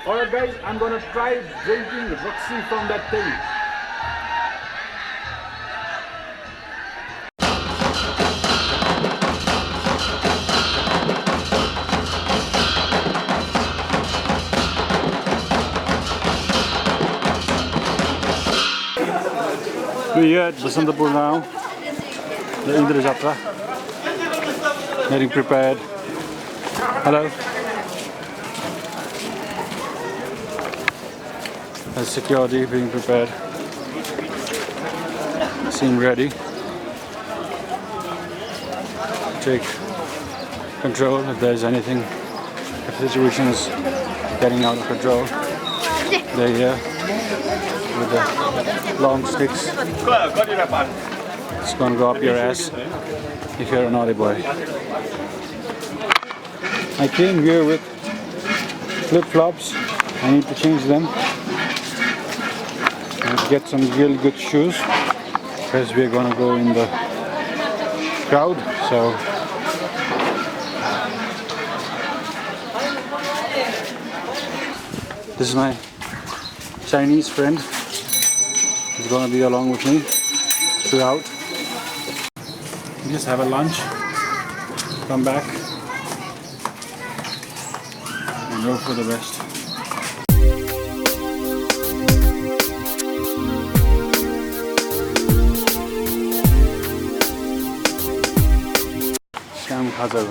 Alright guys, I'm gonna try drinking Roxy from that thing. We're here at Basantapur now, the Indrajatra, getting prepared. Hello. There's security being prepared. Seem ready. Take control if there's anything, if the situation is getting out of control. They're here with the long sticks. It's gonna go up your ass if you're a naughty boy. I came here with flip-flops. I need to change them and get some real good shoes because we're gonna go in the crowd. So this is my Chinese friend. He's gonna be along with me throughout. Just have a lunch, come back, and go for the rest.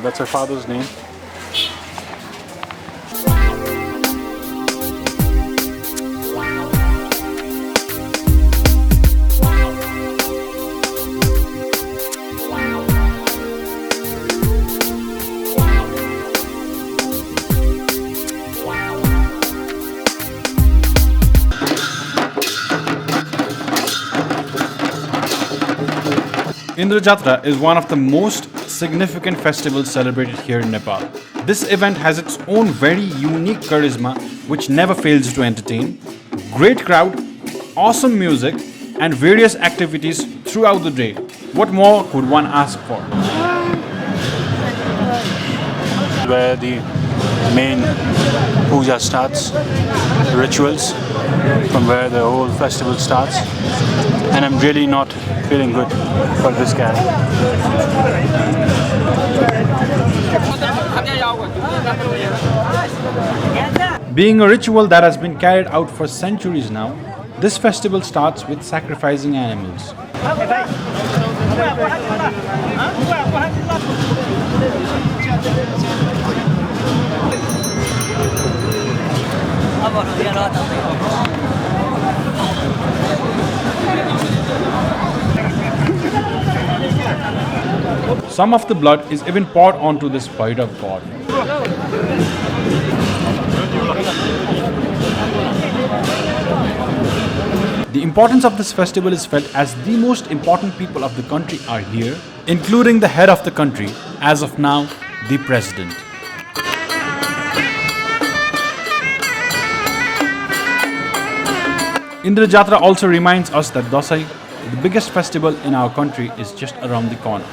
That's her father's name. Indrajatra is one of the most significant festivals celebrated here in Nepal. This event has its own very unique charisma which never fails to entertain, great crowd, awesome music and various activities throughout the day. What more could one ask for? Where the main puja starts, the rituals, from where the whole festival starts, and I'm really not feeling good for this guy. Being a ritual that has been carried out for centuries now, this festival starts with sacrificing animals. Some of the blood is even poured onto this Bhairav god. The importance of this festival is felt as the most important people of the country are here, including the head of the country, as of now, the president. Indrajatra also reminds us that Dasai, the biggest festival in our country, is just around the corner.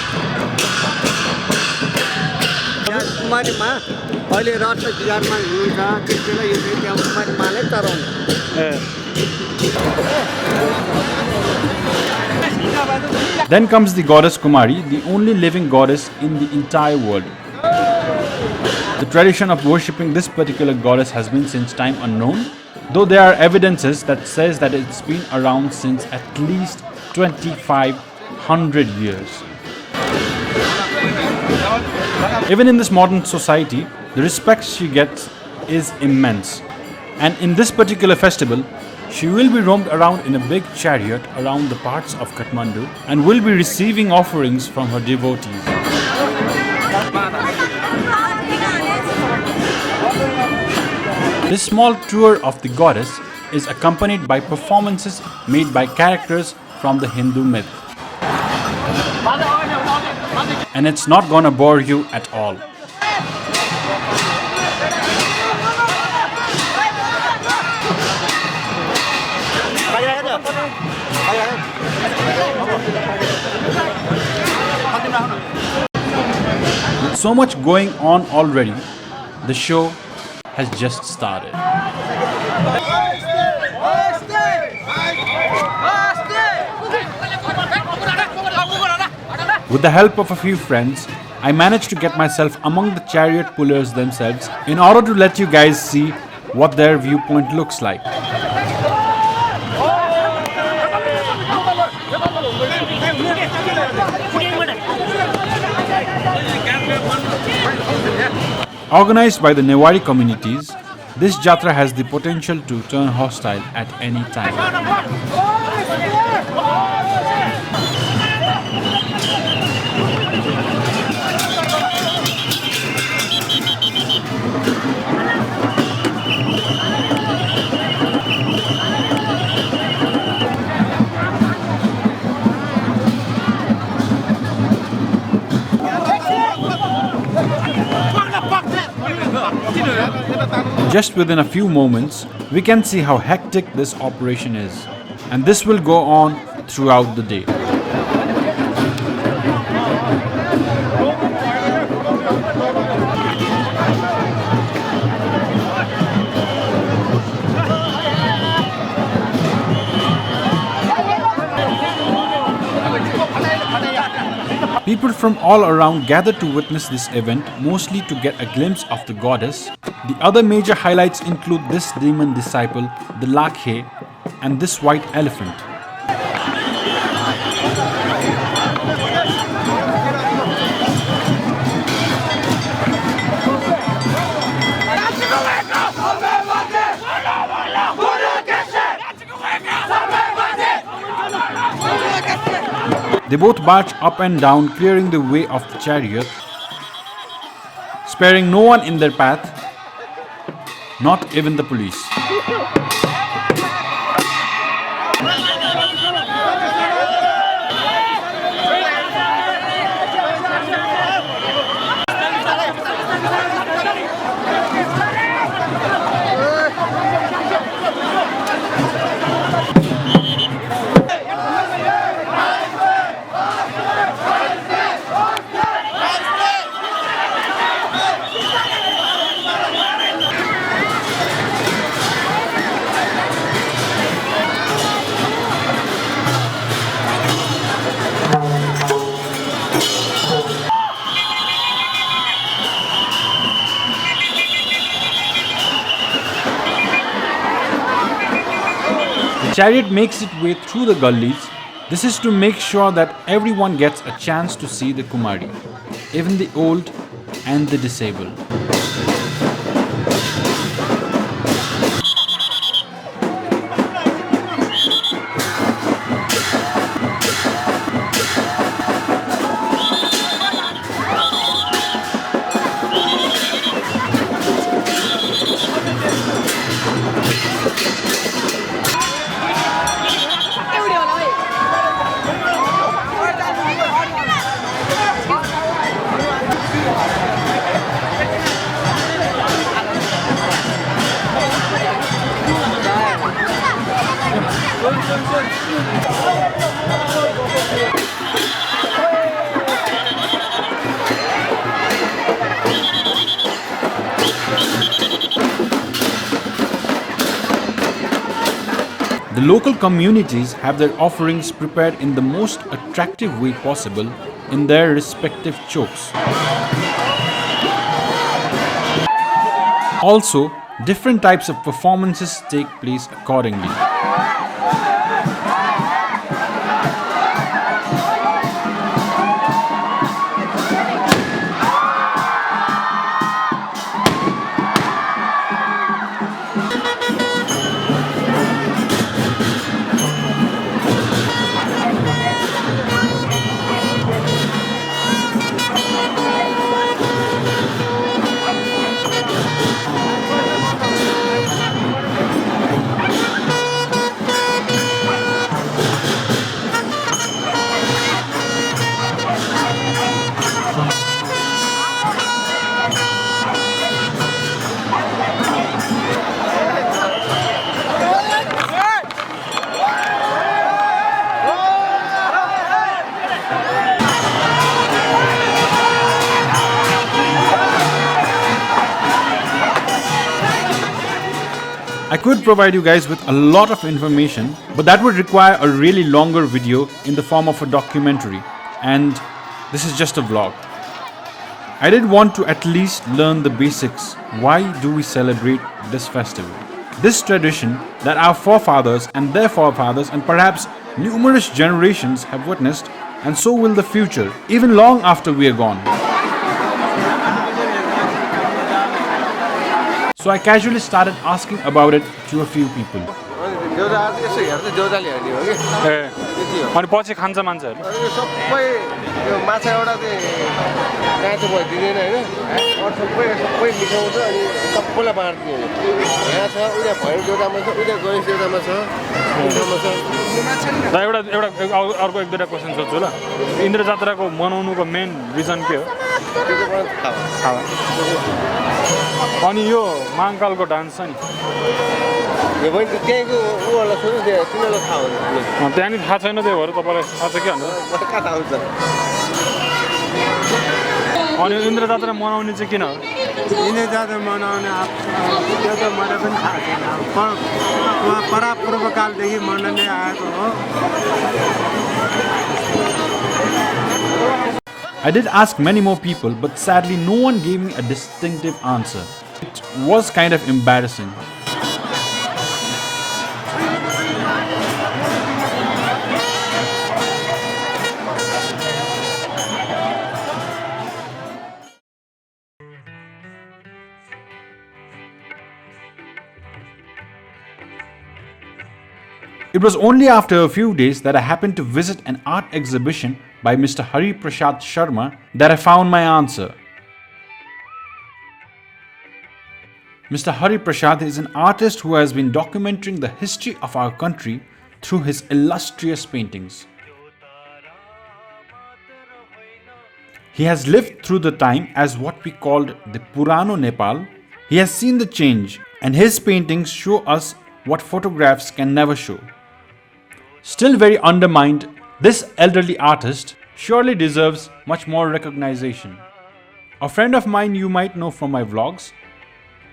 Then comes the goddess Kumari, the only living goddess in the entire world. The tradition of worshipping this particular goddess has been since time unknown, though there are evidences that says that it's been around since at least 2500 years. Even in this modern society, the respect she gets is immense. And in this particular festival, she will be roamed around in a big chariot around the parts of Kathmandu and will be receiving offerings from her devotees. This small tour of the goddess is accompanied by performances made by characters from the Hindu myth. And it's not gonna bore you at all. With so much going on already, the show has just started. With the help of a few friends, I managed to get myself among the chariot pullers themselves in order to let you guys see what their viewpoint looks like. Organized by the Newari communities, this Jatra has the potential to turn hostile at any time. Just within a few moments, we can see how hectic this operation is, and this will go on throughout the day. People from all around gather to witness this event, mostly to get a glimpse of the goddess. The other major highlights include this demon disciple, the Lakhe, and this white elephant. They both march up and down, clearing the way of the chariot, sparing no one in their path, not even the police. The chariot makes its way through the gullies. This is to make sure that everyone gets a chance to see the Kumari, even the old and the disabled. The local communities have their offerings prepared in the most attractive way possible in their respective chokes. Also, different types of performances take place accordingly. I could provide you guys with a lot of information, but that would require a really longer video in the form of a documentary, and this is just a vlog. I did want to at least learn the basics. Why do we celebrate this festival? This tradition that our forefathers and their forefathers and perhaps numerous generations have witnessed, and so will the future, even long after we are gone. So I casually started asking about it to a few people. ए अनि पछि खान्छ मान्छेहरू सबै यो माछा एउटा चाहिँ काँचो भइदिँदैन होइन अरू सबै मिसाउँछ अनि सबैलाई बाँड्दियो यहाँ छ उनीहरू भैरव देउतामा छ उनीहरू गणेश देउतामा छ र एउटा अर्को एक दुईवटा क्वेसन सोध्छु ल इन्द्र जात्राको मनाउनुको मेन रिजन के हो अनि यो महाकालको डान्स छ नि यो पनि त्यहीँको उहरूलाई सोध्नु तिनीहरूलाई थाहा हुन्छ त्यहाँनिर थाहा छैन त्यही भएर तपाईँलाई थाहा छ के भन्नु कहाँ थाहा हुन्छ अनि इन्द्र जात्रा मनाउने चाहिँ किन हो इन्द्र जात्रा मनाउने त्यो त मलाई पनि थाहा छैन परापूर्वकालदेखि मनाउँदै आएको हो I did ask many more people, but sadly no one gave me a distinctive answer. It was kind of embarrassing. It was only after a few days that I happened to visit an art exhibition by Mr. Hari Prasad Sharma that I found my answer. Mr. Hari Prasad is an artist who has been documenting the history of our country through his illustrious paintings. He has lived through the time as what we called the Purano Nepal. He has seen the change, and his paintings show us what photographs can never show. Still very undermined, this elderly artist surely deserves much more recognition. A friend of mine you might know from my vlogs,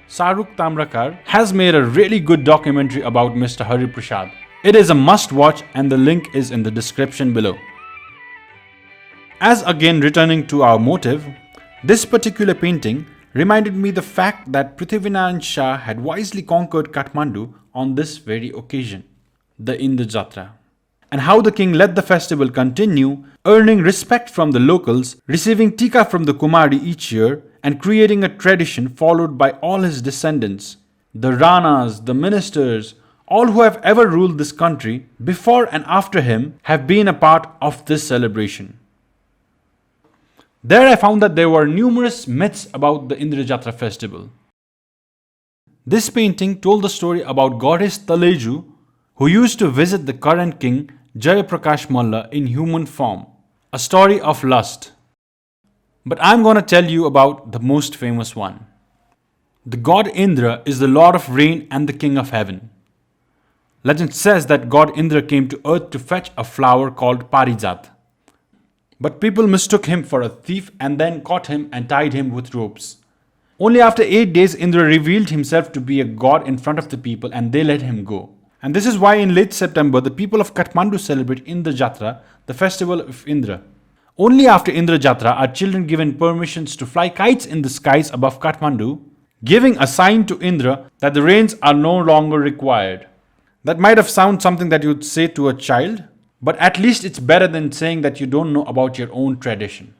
SARUK'S, has made a really good documentary about Mr. Hari Prasad. It is a must watch and the link is in the description below. As again returning to our motive, this particular painting reminded me the fact that Prithivinaran Shah had wisely conquered Kathmandu on this very occasion, the Indrajatra, and how the king let the festival continue, earning respect from the locals, receiving tika from the Kumari each year, and creating a tradition followed by all his descendants, the Ranas, the ministers, all who have ever ruled this country before and after him have been a part of this celebration. There I found that there were numerous myths about the Indrajatra festival. This painting told the story about goddess Taleju, who used to visit the current king Jayaprakash Malla in human form, a story of lust. But I'm going to tell you about the most famous one. The god Indra is the lord of rain and the king of heaven. Legend says that god Indra came to earth to fetch a flower called Parijat. But people mistook him for a thief and then caught him and tied him with ropes. Only after 8 days Indra revealed himself to be a god in front of the people and they let him go. And this is why in late September the people of Kathmandu celebrate Indrajatra, the festival of Indra. Only after Indrajatra are children given permissions to fly kites in the skies above Kathmandu, giving a sign to Indra that the rains are no longer required. That might have sounded something that you'd say to a child, but at least it's better than saying that you don't know about your own tradition.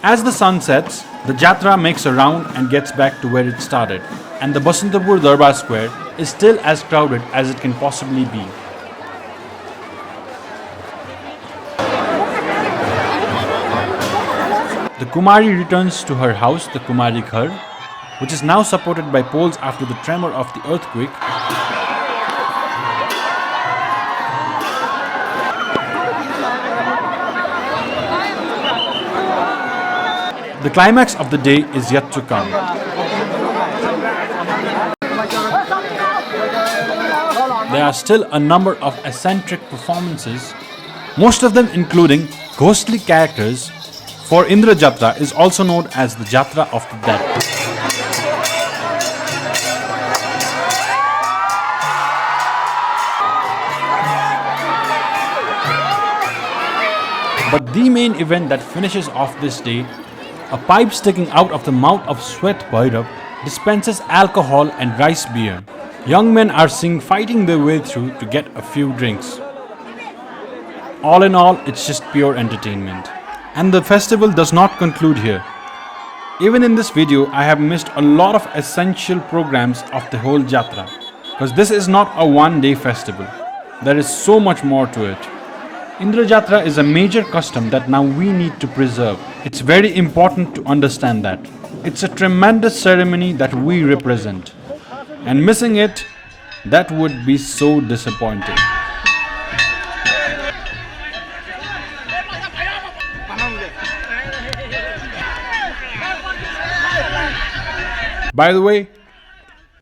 As the sun sets, the Jatra makes a round and gets back to where it started, and the Basantapur Darbar Square is still as crowded as it can possibly be. The Kumari returns to her house, the Kumari Ghar, which is now supported by poles after the tremor of the earthquake. The climax of the day is yet to come. there are still a number of eccentric performances, most of them including ghostly characters, for Indrajatra is also known as the Jatra of the Dead. But the main event that finishes off this day, a pipe sticking out of the mouth of Sweat Bhairav dispenses alcohol and rice beer. Young men are seen fighting their way through to get a few drinks. All in all, it's just pure entertainment. And the festival does not conclude here. Even in this video, I have missed a lot of essential programs of the whole Jatra. Because this is not a one-day festival. There is so much more to it. Indrajatra is a major custom that now we need to preserve. It's very important to understand that. It's a tremendous ceremony that we represent. And missing it, that would be so disappointing. By the way,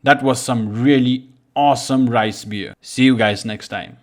that was some really awesome rice beer. See you guys next time.